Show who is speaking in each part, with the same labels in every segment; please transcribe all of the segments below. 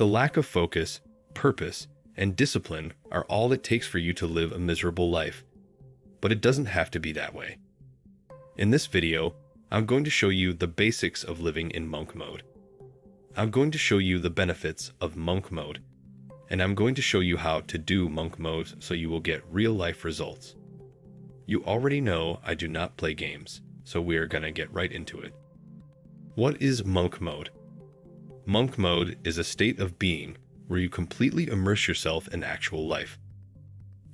Speaker 1: The lack of focus, purpose, and discipline are all it takes for you to live a miserable life. But it doesn't have to be that way. In this video, I'm going to show you the basics of living in monk mode. I'm going to show you the benefits of monk mode, and I'm going to show you how to do monk mode so you will get real-life results. You already know I do not play games, so we are going to get right into it. What is monk mode? Monk mode is a state of being where you completely immerse yourself in actual life.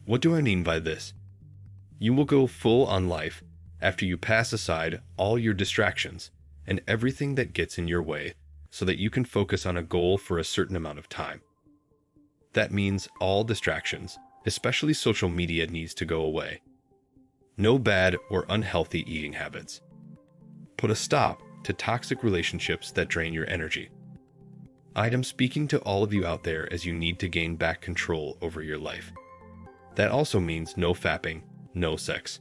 Speaker 1: What do I mean by this? You will go full on life after you pass aside all your distractions and everything that gets in your way so that you can focus on a goal for a certain amount of time. That means all distractions, especially social media, needs to go away. No bad or unhealthy eating habits. Put a stop to toxic relationships that drain your energy. I am speaking to all of you out there as you need to gain back control over your life. That also means no fapping, no sex.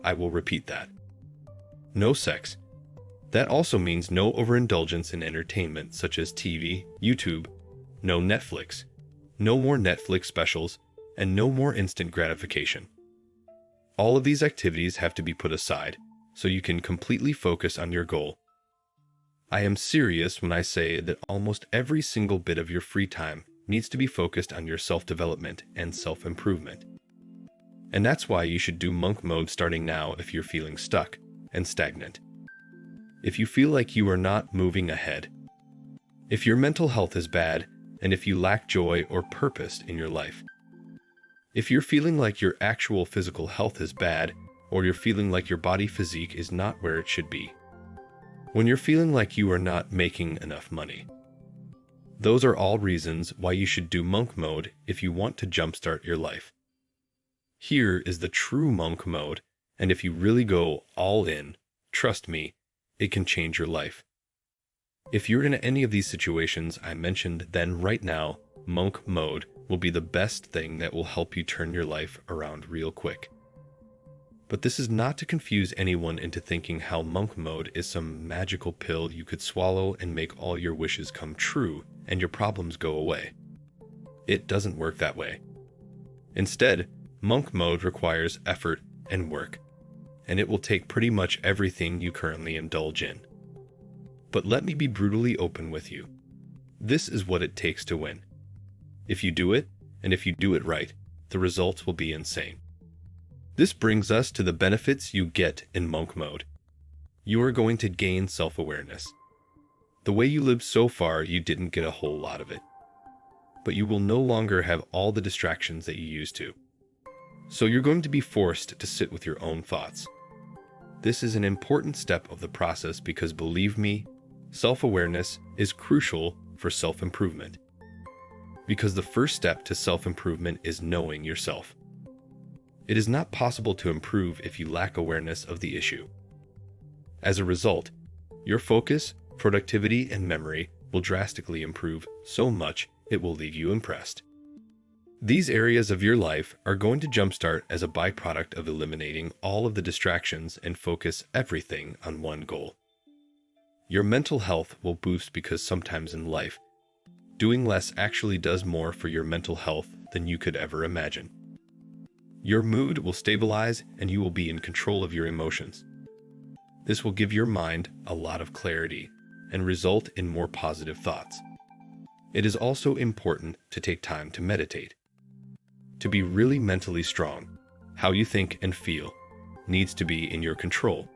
Speaker 1: I will repeat that. No sex. That also means no overindulgence in entertainment such as TV, YouTube, no Netflix, no more Netflix specials, and no more instant gratification. All of these activities have to be put aside so you can completely focus on your goal. I am serious when I say that almost every single bit of your free time needs to be focused on your self-development and self-improvement. And that's why you should do monk mode starting now if you're feeling stuck and stagnant. If you feel like you are not moving ahead. If your mental health is bad, and if you lack joy or purpose in your life. If you're feeling like your actual physical health is bad, or you're feeling like your body physique is not where it should be. When you're feeling like you are not making enough money. Those are all reasons why you should do monk mode if you want to jumpstart your life. Here is the true monk mode, and if you really go all in, trust me, it can change your life. If you're in any of these situations I mentioned, then right now, monk mode will be the best thing that will help you turn your life around real quick. But this is not to confuse anyone into thinking how monk mode is some magical pill you could swallow and make all your wishes come true and your problems go away. It doesn't work that way. Instead, monk mode requires effort and work, and it will take pretty much everything you currently indulge in. But let me be brutally open with you. This is what it takes to win. If you do it, and if you do it right, the results will be insane. This brings us to the benefits you get in monk mode. You are going to gain self-awareness. The way you lived so far, you didn't get a whole lot of it. But you will no longer have all the distractions that you used to. So you're going to be forced to sit with your own thoughts. This is an important step of the process because, believe me, self-awareness is crucial for self-improvement. Because the first step to self-improvement is knowing yourself. It is not possible to improve if you lack awareness of the issue. As a result, your focus, productivity, and memory will drastically improve so much it will leave you impressed. These areas of your life are going to jumpstart as a byproduct of eliminating all of the distractions and focus everything on one goal. Your mental health will boost because sometimes in life, doing less actually does more for your mental health than you could ever imagine. Your mood will stabilize and you will be in control of your emotions. This will give your mind a lot of clarity and result in more positive thoughts. It is also important to take time to meditate. To be really mentally strong, how you think and feel needs to be in your control.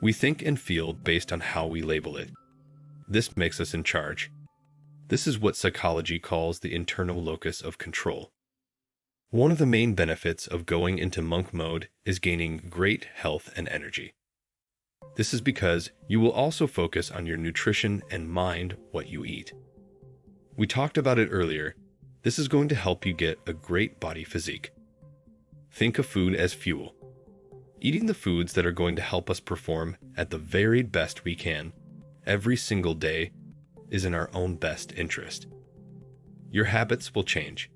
Speaker 1: We think and feel based on how we label it. This makes us in charge. This is what psychology calls the internal locus of control. One of the main benefits of going into monk mode is gaining great health and energy. This is because you will also focus on your nutrition and mind what you eat. We talked about it earlier. This is going to help you get a great body physique. Think of food as fuel. Eating the foods that are going to help us perform at the very best we can every single day is in our own best interest. Your habits will change.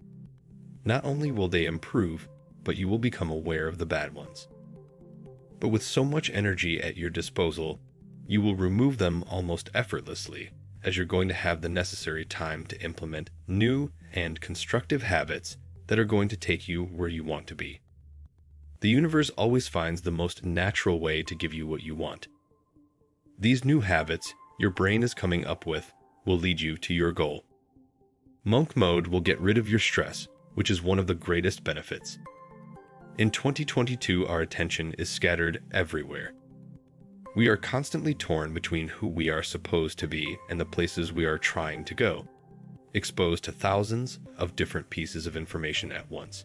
Speaker 1: Not only will they improve, but you will become aware of the bad ones. But with so much energy at your disposal, you will remove them almost effortlessly as you're going to have the necessary time to implement new and constructive habits that are going to take you where you want to be. The universe always finds the most natural way to give you what you want. These new habits your brain is coming up with will lead you to your goal. Monk mode will get rid of your stress, which is one of the greatest benefits. In 2022, our attention is scattered everywhere. We are constantly torn between who we are supposed to be and the places we are trying to go, exposed to thousands of different pieces of information at once.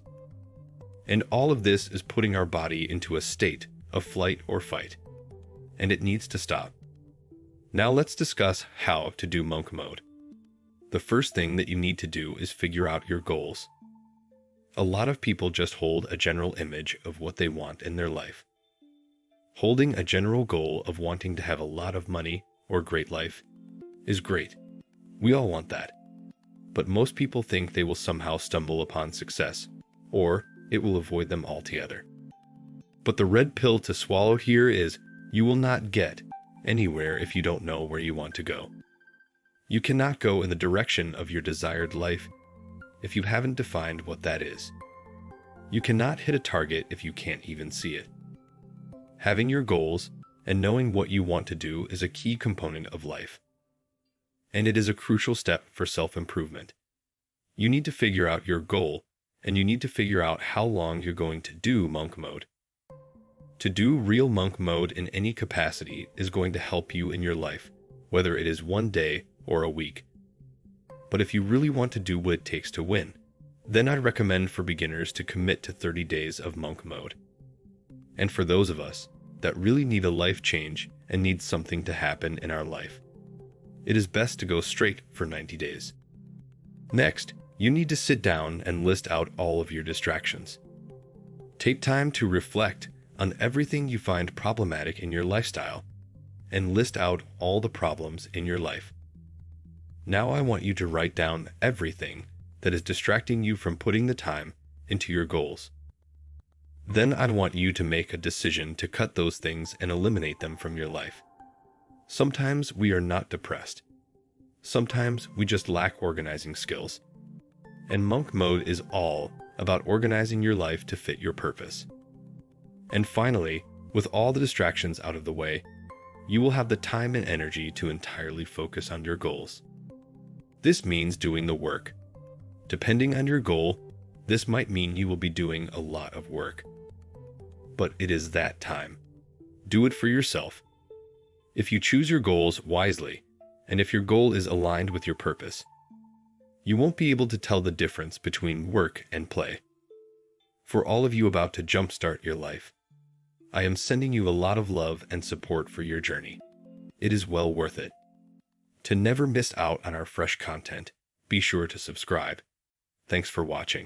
Speaker 1: And all of this is putting our body into a state of flight or fight, and it needs to stop. Now let's discuss how to do monk mode. The first thing that you need to do is figure out your goals. A lot of people just hold a general image of what they want in their life. Holding a general goal of wanting to have a lot of money or great life is great. We all want that. But most people think they will somehow stumble upon success, or it will avoid them altogether. But the red pill to swallow here is you will not get anywhere if you don't know where you want to go. You cannot go in the direction of your desired life if you haven't defined what that is. You cannot hit a target if you can't even see it. Having your goals and knowing what you want to do is a key component of life. And it is a crucial step for self-improvement. You need to figure out your goal, and you need to figure out how long you're going to do monk mode. To do real monk mode in any capacity is going to help you in your life, whether it is one day or a week. But if you really want to do what it takes to win, then I'd recommend for beginners to commit to 30 days of monk mode. And for those of us that really need a life change and need something to happen in our life, it is best to go straight for 90 days. Next, you need to sit down and list out all of your distractions. Take time to reflect on everything you find problematic in your lifestyle and list out all the problems in your life. Now I want you to write down everything that is distracting you from putting the time into your goals. Then I'd want you to make a decision to cut those things and eliminate them from your life. Sometimes we are not depressed. Sometimes we just lack organizing skills. And monk mode is all about organizing your life to fit your purpose. And finally, with all the distractions out of the way, you will have the time and energy to entirely focus on your goals. This means doing the work. Depending on your goal, this might mean you will be doing a lot of work. But it is that time. Do it for yourself. If you choose your goals wisely, and if your goal is aligned with your purpose, you won't be able to tell the difference between work and play. For all of you about to jumpstart your life, I am sending you a lot of love and support for your journey. It is well worth it. To never miss out on our fresh content, be sure to subscribe. Thanks for watching.